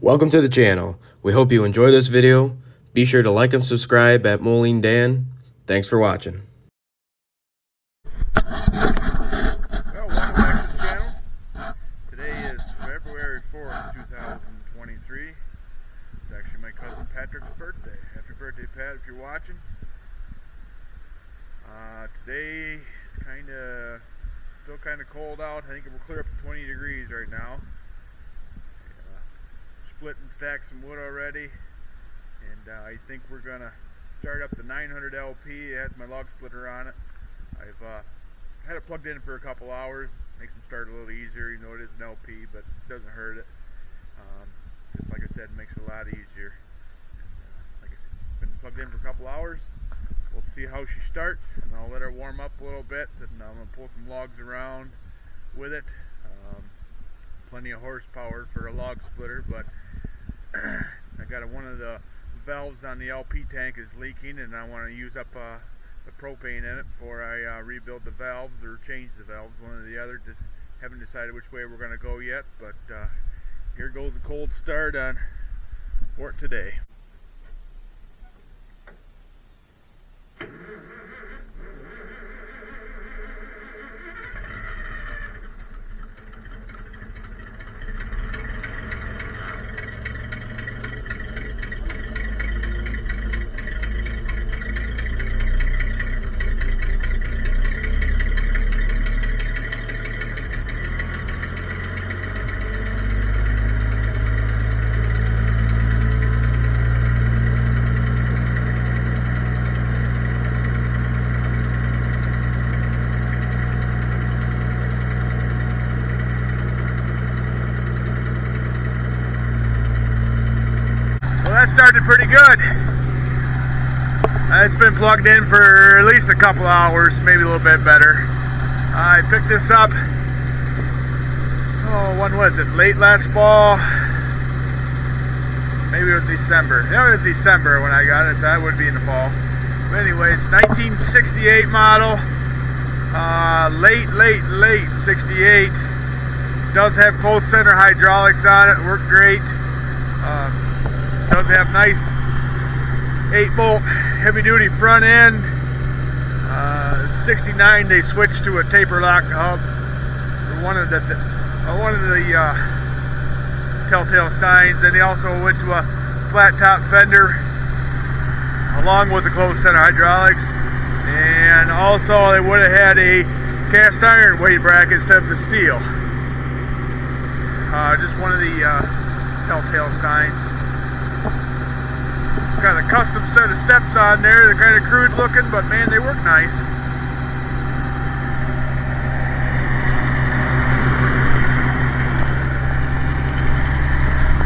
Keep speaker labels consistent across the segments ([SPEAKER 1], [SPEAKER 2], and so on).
[SPEAKER 1] Welcome to the channel. We hope you enjoy this video. Be sure to like and subscribe at Moline Dan. Thanks for watching.
[SPEAKER 2] Well, welcome back to the channel. Today is February 4th, 2023. It's actually my cousin Patrick's birthday. Happy birthday, Pat, if you're watching. Today is still kind of cold out. I think it will clear up to 20 degrees right now. Split and stacked some wood already, and I think we're gonna start up the 900 LP. It has my log splitter on it. I've had it plugged in for a couple hours. Makes them start a little easier, even though it is an LP, but it doesn't hurt it. Just like I said, it makes it a lot easier. Like I said, it's been plugged in for a couple hours. We'll see how she starts, and I'll let her warm up a little bit, and I'm gonna pull some logs around with it. Plenty of horsepower for a log splitter, but I got one of the valves on the LP tank is leaking, and I want to use up the propane in it before I rebuild the valves or change the valves, one or the other. Just haven't decided which way we're going to go yet, but here goes a cold start for it today. That started pretty good. It's been plugged in for at least a couple hours, maybe a little bit better. I picked this up, when was it? Late last fall? Maybe it was December. Yeah, it was December when I got it, so that would be in the fall. But anyway, it's 1968 model. Late 68. Does have closed center hydraulics on it. Worked great. Does have nice 8-bolt heavy-duty front end. 69 they switched to a taper lock hub. One of the telltale signs, and they also went to a flat top fender along with the closed center hydraulics. And also they would have had a cast iron weight bracket instead of the steel. Just one of the telltale signs. Got a custom set of steps on there. They're kind of crude looking, but man, they work nice.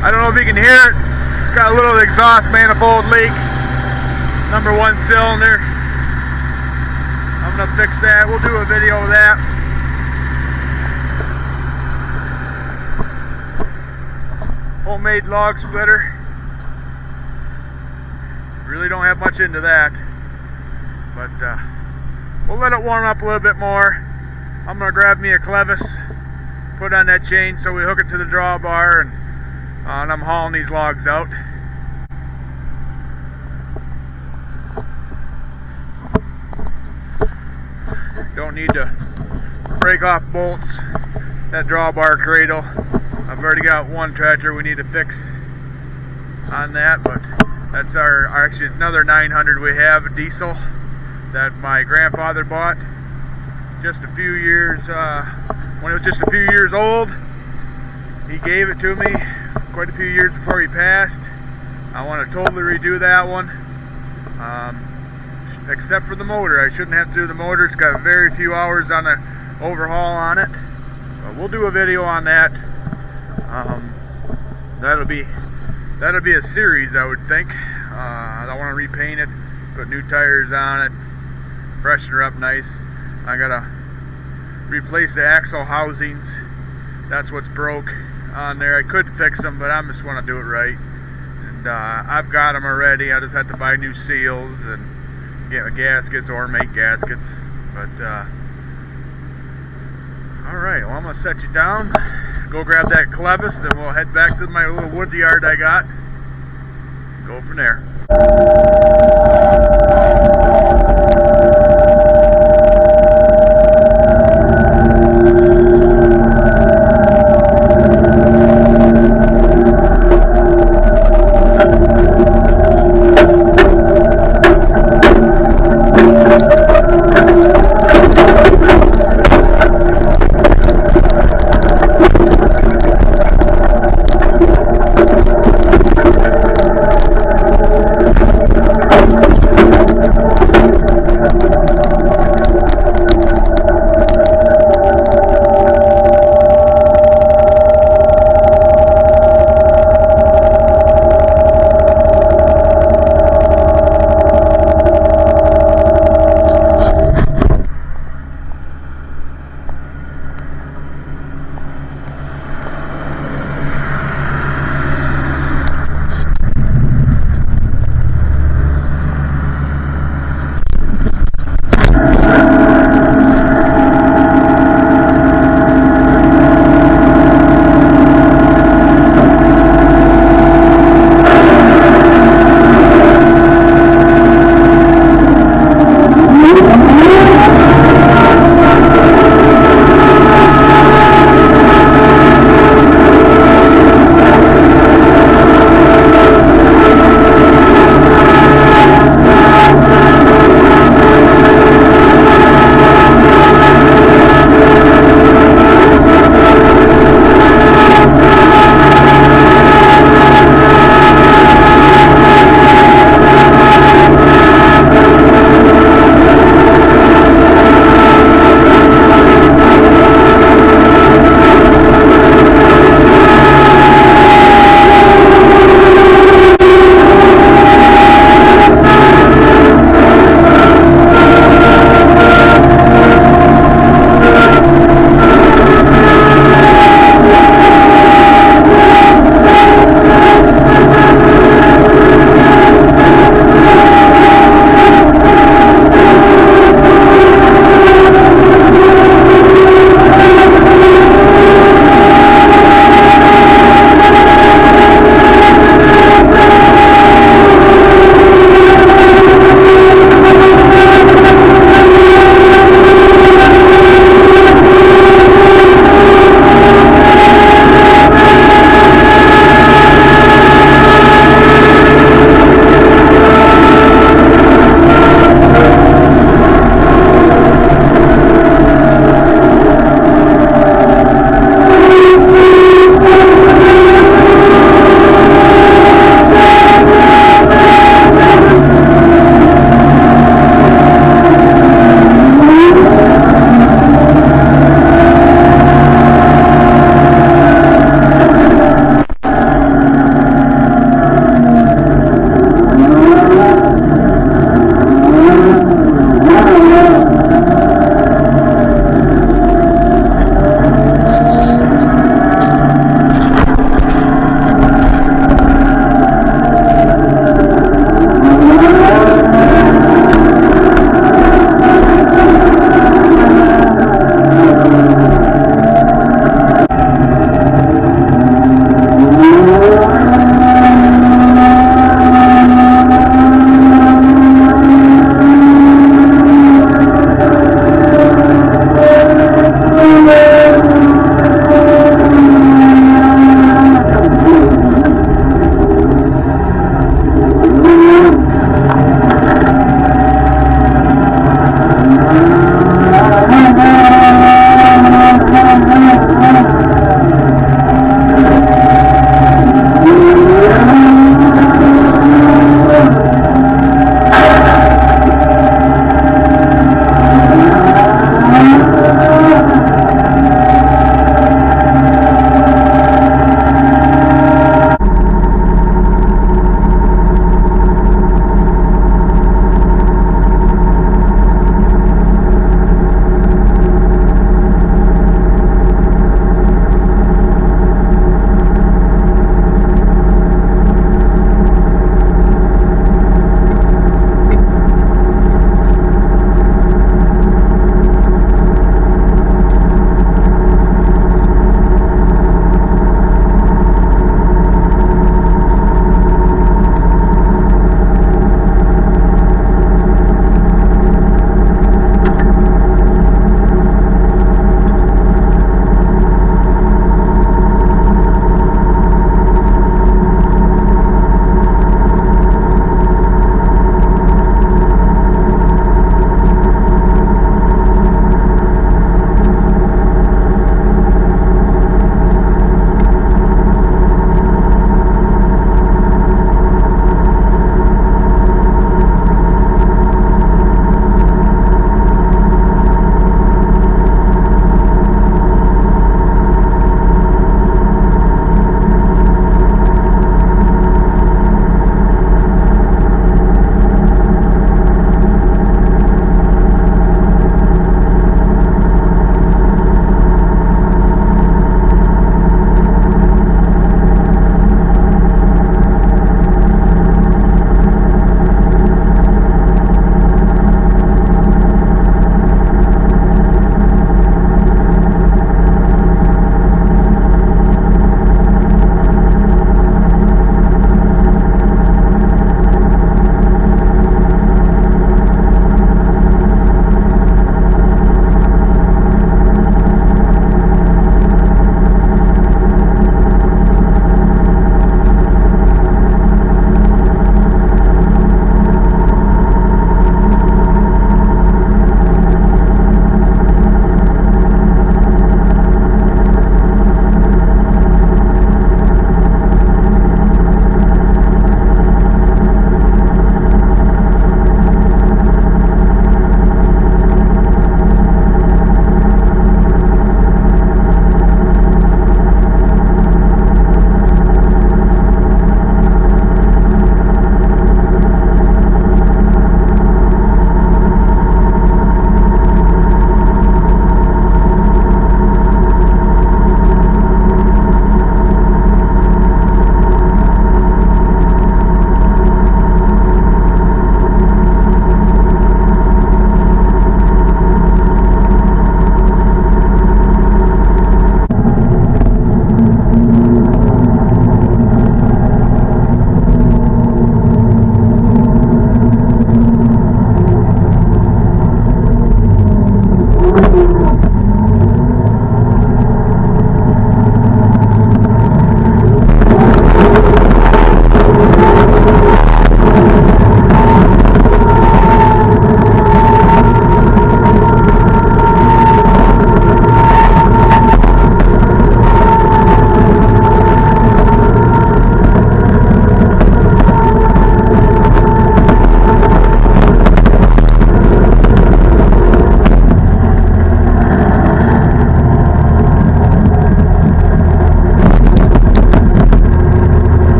[SPEAKER 2] I don't know if you can hear it. It's got a little exhaust manifold leak. Number 1 cylinder. I'm gonna fix that. We'll do a video of that. Homemade log splitter. Really don't have much into that, but we'll let it warm up a little bit more. I'm gonna grab me a clevis, put on that chain so we hook it to the drawbar, and I'm hauling these logs out. Don't need to break off bolts, that drawbar cradle. I've already got one tractor we need to fix on that, but that's actually another 900 we have, a diesel, that my grandfather bought just a few years, when it was just a few years old. He gave it to me quite a few years before he passed. I want to totally redo that one, except for the motor. I shouldn't have to do the motor. It's got very few hours on the overhaul on it, but we'll do a video on that. That'll be a series, I would think. I want to repaint it, put new tires on it, freshen her up nice. I gotta replace the axle housings. That's what's broke on there. I could fix them, but I just want to do it right. And I've got them already. I just have to buy new seals and get gaskets or make gaskets. But all right, well, I'm gonna set you down. go grab that clevis, then we'll head back to my little wood yard I got. Go from there.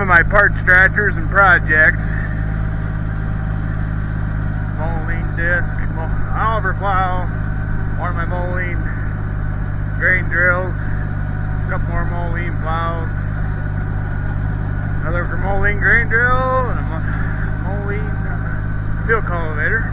[SPEAKER 2] of my part stretchers and projects. Moline disc, Oliver plow, one of my Moline grain drills, a couple more Moline plows, another for Moline grain drill, and a Moline field cultivator.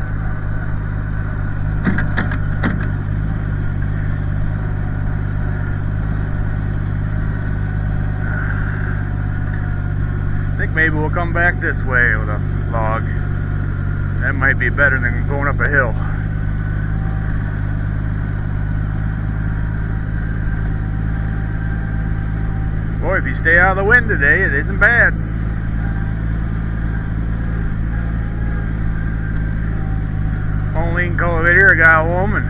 [SPEAKER 2] I think maybe we'll come back this way with a log. That might be better than going up a hill. Boy, if you stay out of the wind today, it isn't bad. Moline cultivator, I got home and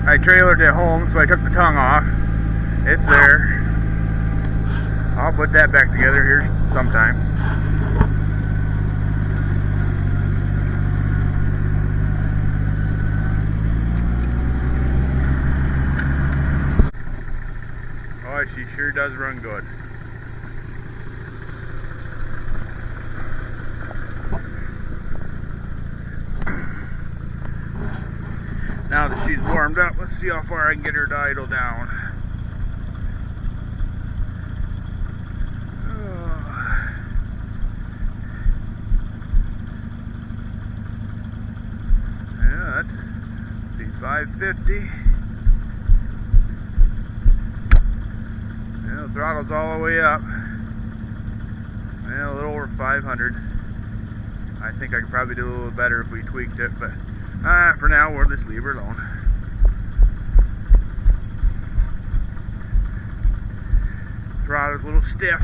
[SPEAKER 2] I trailered it home, so I took the tongue off. It's there. I'll put that back together here sometime. Oh, she sure does run good. Now that she's warmed up, let's see how far I can get her to idle down. Yeah, let's see, 550. Yeah, the throttle's all the way up. Yeah, a little over 500. I think I could probably do a little better if we tweaked it, but for now we'll just leave her alone. Throttle's a little stiff.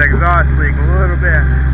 [SPEAKER 2] Exhaust leak a little bit.